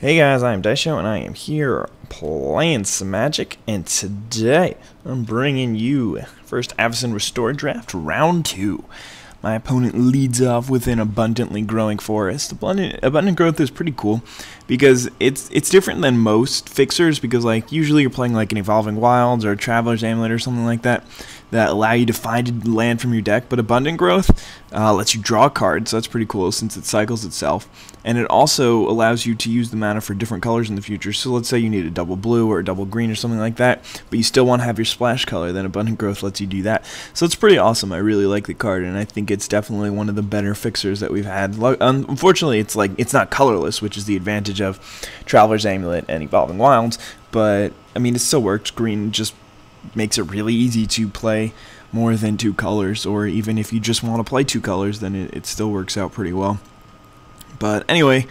Hey guys, I am IzDaisho and I am here playing some Magic, and today I'm bringing you first Avacyn Restored Draft Round 2. My opponent leads off with an abundantly growing forest. Abundant growth is pretty cool because it's different than most fixers, because like usually you're playing like an Evolving Wilds or a Traveler's Amulet or something like that allow you to find land from your deck, but abundant growth lets you draw cards, so that's pretty cool since it cycles itself, and it also allows you to use the mana for different colors in the future. So let's say you need a double blue or a double green or something like that, but you still want to have your splash color, then abundant growth lets you do that. So it's pretty awesome. I really like the card, and I think it's definitely one of the better fixers that we've had. Unfortunately, it's not colorless, which is the advantage of Traveler's Amulet and Evolving Wilds, but I mean, it still works. Green just makes it really easy to play more than two colors, or even if you just want to play two colors, then it still works out pretty well. But anyway,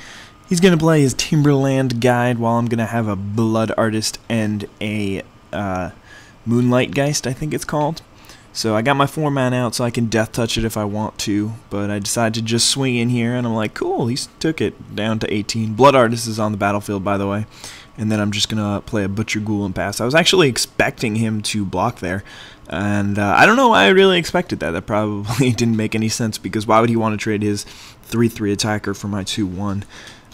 he's going to play his Timberland Guide while I'm going to have a Blood Artist and a Moonlight Geist, I think it's called. So I got my 4 mana out so I can Death Touch it if I want to, but I decided to just swing in here, and I'm like, cool, he took it down to 18. Blood Artist is on the battlefield, by the way. And then I'm just going to play a Butcher Ghoul and pass. I was actually expecting him to block there, and I don't know why I really expected that. That probably didn't make any sense, because why would he want to trade his 3/3 attacker for my 2/1?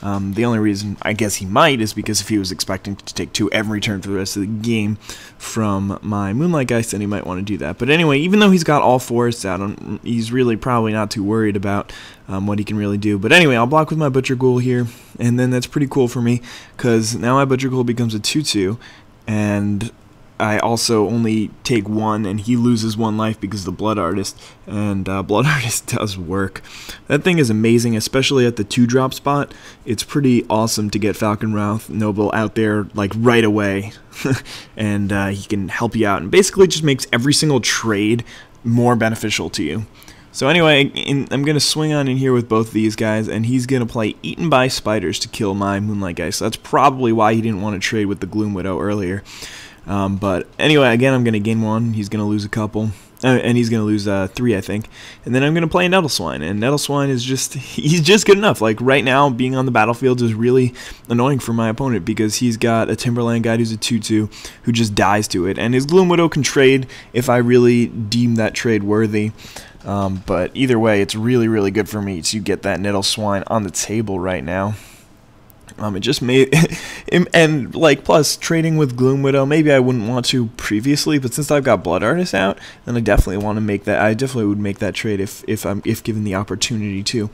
The only reason I guess he might is because if he was expecting to take 2 every turn for the rest of the game from my Moonlight Geist, then he might want to do that. But anyway, even though he's got all forests out, he's really probably not too worried about what he can really do. But anyway, I'll block with my Butcher Ghoul here, and then that's pretty cool for me, because now my Butcher Ghoul becomes a 2/2, and I also only take 1, and he loses 1 life because of the Blood Artist, and Blood Artist does work. That thing is amazing, especially at the 2-drop spot. It's pretty awesome to get Falconrouth Noble out there like right away, and he can help you out, and basically just makes every single trade more beneficial to you. So anyway, I'm going to swing on in here with both of these guys, and he's going to play Eaten by Spiders to kill my Moonlight Geist. So that's probably why he didn't want to trade with the Gloom Widow earlier. But anyway, again, I'm going to gain 1, he's going to lose a couple, and he's going to lose 3, I think. And then I'm going to play Nettleswine, and Nettleswine is he's just good enough. Like, right now, being on the battlefield is really annoying for my opponent, because he's got a Timberland Guide who's a 2/2 who just dies to it, and his Gloom Widow can trade if I really deem that trade worthy. But either way, it's really, really good for me to get that Nettleswine on the table right now. It just made, and like, plus trading with Gloom Widow, maybe I wouldn't want to previously, but since I've got Blood Artist out, then I definitely want to make that. I definitely would make that trade if given the opportunity to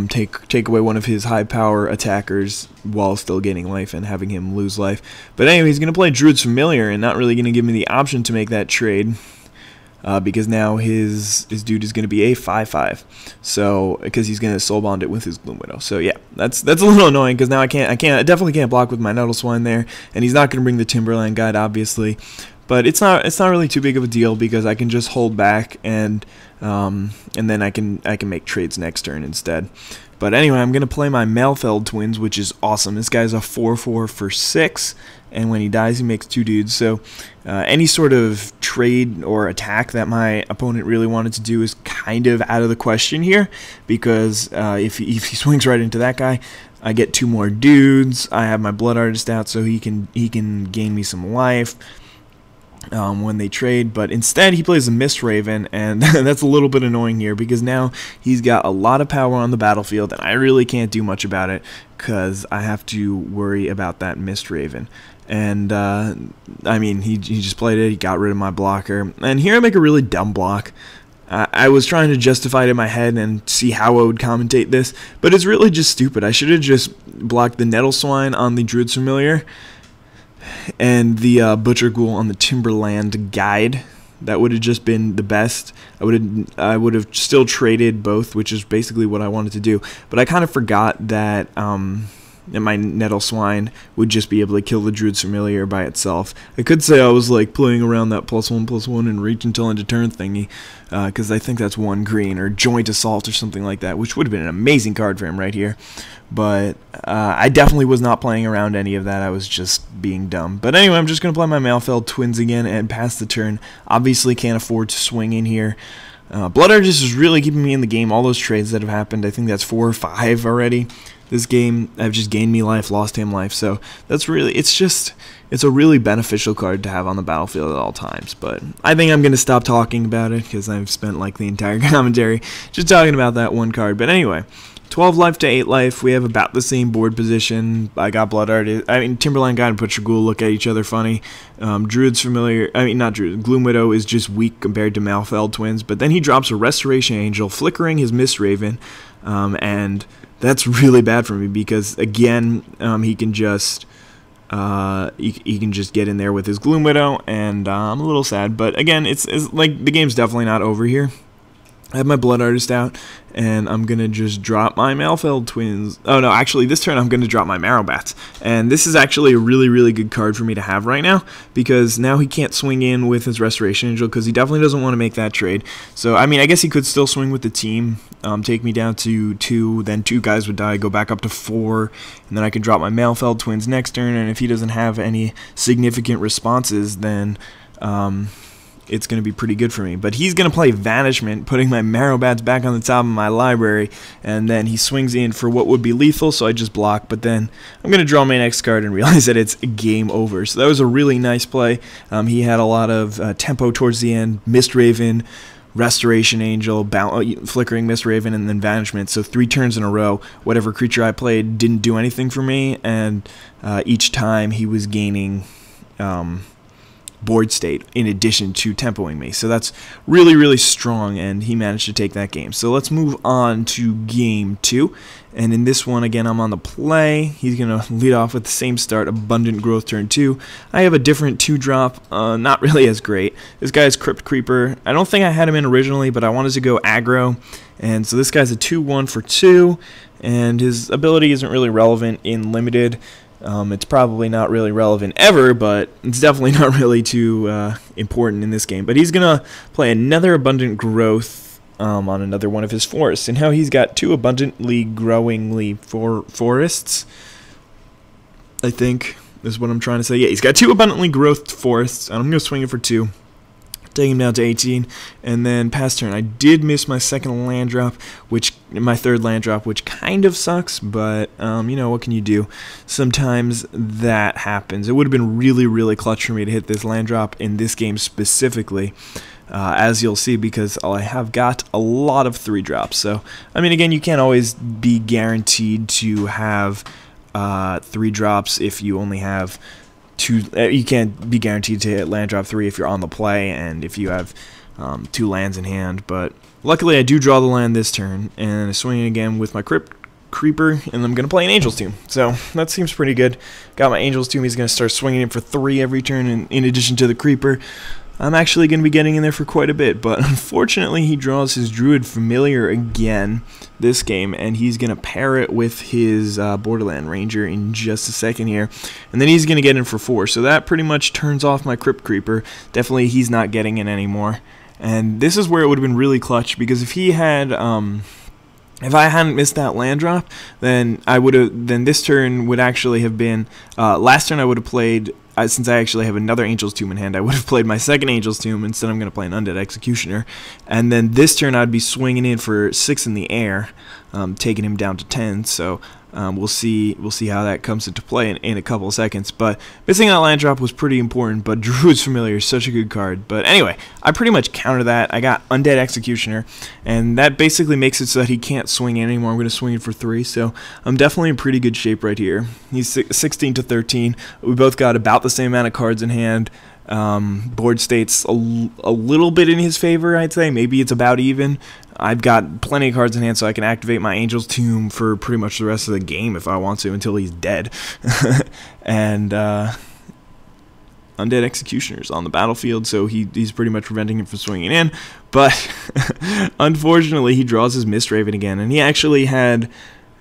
take away one of his high power attackers while still gaining life and having him lose life. But anyway, he's gonna play Druid's Familiar and not really gonna give me the option to make that trade. Because now his dude is going to be a 5/5, so because he's going to soul bond it with his Gloom Widow. So yeah, that's a little annoying, because now I definitely can't block with my Nettleswine there, and he's not going to bring the Timberland Guide, obviously. But it's not really too big of a deal, because I can just hold back, and then I can make trades next turn instead. But anyway, I'm going to play my Malfeld Twins, which is awesome. This guy's a 4/4 for 6, and when he dies, he makes 2 dudes. So any sort of trade or attack that my opponent really wanted to do is kind of out of the question here, because if he swings right into that guy, I get 2 more dudes. I have my Blood Artist out, so he can gain me some life when they trade. But instead he plays a Mist Raven, and that's a little bit annoying here, because now he's got a lot of power on the battlefield, and I really can't do much about it, because I have to worry about that Mist Raven. And I mean, he just played it, he got rid of my blocker, and here I make a really dumb block. I was trying to justify it in my head and see how I would commentate this, but it's really just stupid. I should have just blocked the Nettleswine on the Druid's Familiar and the Butcher Ghoul on the Timberland Guide. That would have just been the best. I would have still traded both, which is basically what I wanted to do. But I kind of forgot that my Nettleswine would just be able to kill the Druid's Familiar by itself. I could say I was like playing around that +1/+1 and reach until end of turn thingy, because I think that's 1 green, or Joint Assault or something like that, which would have been an amazing card for him right here. But I definitely was not playing around any of that. I was just being dumb. But anyway, I'm just going to play my Malfeld Twins again and pass the turn. Obviously can't afford to swing in here. Blood Artist is really keeping me in the game. All those trades that have happened, I think that's 4 or 5 already. this game, I've just gained me life, lost him life. So that's really, it's a really beneficial card to have on the battlefield at all times. But I think I'm going to stop talking about it because I've spent like the entire commentary just talking about that one card. But anyway, 12 life to 8 life. We have about the same board position. I got Blood Artist. I mean, Timberline God and Butcher Ghoul look at each other funny. Druid's familiar. I mean, not Druid. Gloom Widow is just weak compared to Malfeld Twins. But then he drops a Restoration Angel, flickering his Mist Raven. And that's really bad for me because, again, he can just... he can just get in there with his Gloom Widow, and I'm a little sad. But again, it's like the game's definitely not over here. I have my Blood Artist out, and I'm going to just drop my Malfeld Twins. Oh, no, actually, this turn I'm going to drop my Marrowbats. And this is actually a really, really good card for me to have right now, because now he can't swing in with his Restoration Angel, because he definitely doesn't want to make that trade. So, I mean, I guess he could still swing with the team, take me down to 2, then 2 guys would die, go back up to 4, and then I can drop my Malfeld Twins next turn, and if he doesn't have any significant responses, then... it's going to be pretty good for me. But he's going to play Vanishment, putting my Marrowbats back on the top of my library, and then he swings in for what would be lethal, so I just block. But then I'm going to draw my next card and realize that it's game over. So that was a really nice play. He had a lot of tempo towards the end, Mist Raven, Restoration Angel, Flickering Mist Raven, and then Vanishment. So 3 turns in a row, whatever creature I played didn't do anything for me, and each time he was gaining... board state in addition to tempoing me. So that's really, really strong, and he managed to take that game. So let's move on to game 2. And in this one, again, I'm on the play. He's going to lead off with the same start, Abundant Growth turn 2. I have a different 2-drop, not really as great. This guy's Crypt Creeper. I don't think I had him in originally, but I wanted to go aggro. And so this guy's a 2/1 for 2, and his ability isn't really relevant in Limited. It's probably not really relevant ever, but it's definitely not really too important in this game. But he's going to play another Abundant Growth on another one of his forests. And how he's got 2 abundantly growingly forests, I think, is what I'm trying to say. Yeah, he's got 2 abundantly growth forests, and I'm going to swing it for 2. Take him down to 18, and then pass turn. I did miss my second land drop, my third land drop, which kind of sucks, but you know, what can you do? Sometimes that happens. It would have been really, really clutch for me to hit this land drop in this game specifically, as you'll see, because I have got a lot of 3-drops. So, I mean, again, you can't always be guaranteed to have 3 drops if you only have... you can't be guaranteed to hit land drop 3 if you're on the play and if you have 2 lands in hand. But luckily I do draw the land this turn, and I swing again with my Crypt Creeper, and I'm going to play an Angel's Tomb. So that seems pretty good. Got my Angel's Tomb. He's going to start swinging in for 3 every turn, and in addition to the Creeper, I'm actually going to be getting in there for quite a bit. But unfortunately, he draws his Druid Familiar again this game, and he's going to pair it with his Borderland Ranger in just a second here. And then he's going to get in for 4. So that pretty much turns off my Crypt Creeper. Definitely he's not getting in anymore. And this is where it would have been really clutch, because if he had... if I hadn't missed that land drop, then this turn would actually have been... last turn I would have played... since I actually have another Angel's Tomb in hand, I would have played my second Angel's Tomb. Instead, I'm going to play an Undead Executioner. And then this turn, I'd be swinging in for 6 in the air, taking him down to 10. So we'll see how that comes into play in a couple of seconds. But missing that land drop was pretty important. But Druid's Familiar is such a good card. But anyway, I pretty much counter that. I got Undead Executioner, and that basically makes it so that he can't swing in anymore. I'm going to swing in for 3. So I'm definitely in pretty good shape right here. He's 16 to 13. We both got about the same amount of cards in hand. Board state's a little bit in his favor, I'd say. Maybe it's about even. I've got plenty of cards in hand, so I can activate my Angel's Tomb for pretty much the rest of the game if I want to, until he's dead. And Undead Executioner's on the battlefield, so he's pretty much preventing him from swinging in. But unfortunately, he draws his Mist Raven again, and he actually had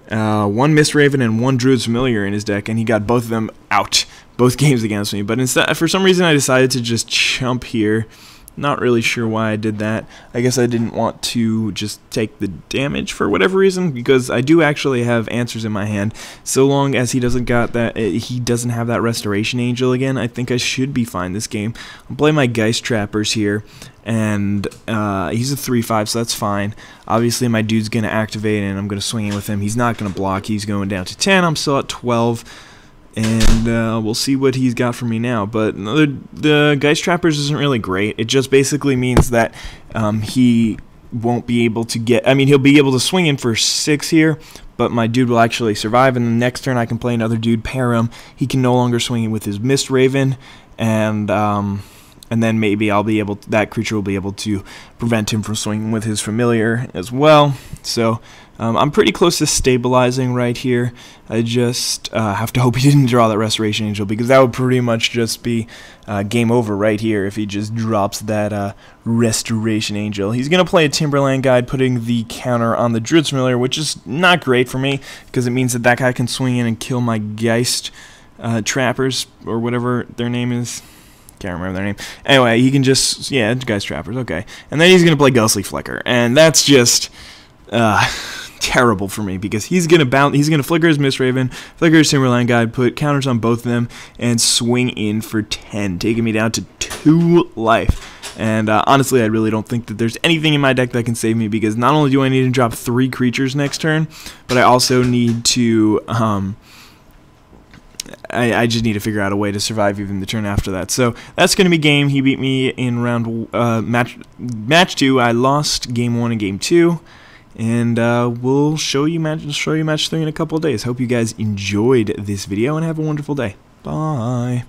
1 Mist Raven and 1 Druid's Familiar in his deck, and he got both of them out, both games against me. But instead, for some reason, I decided to just chump here Not really sure why I did that. I guess I didn't want to just take the damage for whatever reason, because I do actually have answers in my hand. So long as he doesn't have that Restoration Angel again, I think I should be fine this game. I'll play my Geist Trappers here, and he's a 3/5, so that's fine. Obviously my dude's going to activate, and I'm going to swing in with him. He's not going to block. He's going down to 10. I'm still at 12. And we'll see what he's got for me now. But the Geist Trappers isn't really great. It just basically means that he won't be able to get... I mean, he'll be able to swing in for 6 here, but my dude will actually survive. And the next turn I can play another dude, pair him. He can no longer swing in with his Mist Raven, and then maybe I'll be able to, that creature will be able to prevent him from swinging with his Familiar as well. So I'm pretty close to stabilizing right here. I just have to hope he didn't draw that Restoration Angel, because that would pretty much just be game over right here if he just drops that Restoration Angel. He's going to play a Timberland Guide, putting the counter on the Druid's Familiar, which is not great for me, because it means that that guy can swing in and kill my Geist Trappers, or whatever their name is. Can't remember their name. Anyway, he can just, yeah, Geist Trappers, okay. And then he's going to play Ghostly Flicker, and that's just terrible for me, because he's going to flicker his Mist Raven, flicker his Timberland Guide, put counters on both of them, and swing in for 10, taking me down to 2 life. And honestly, I really don't think that there's anything in my deck that can save me, because not only do I need to drop 3 creatures next turn, but I also need to... I just need to figure out a way to survive even the turn after that. So that's going to be game. He beat me in round match 2. I lost game 1 and game 2, and we'll show you match 3 in a couple of days. Hope you guys enjoyed this video and have a wonderful day. Bye.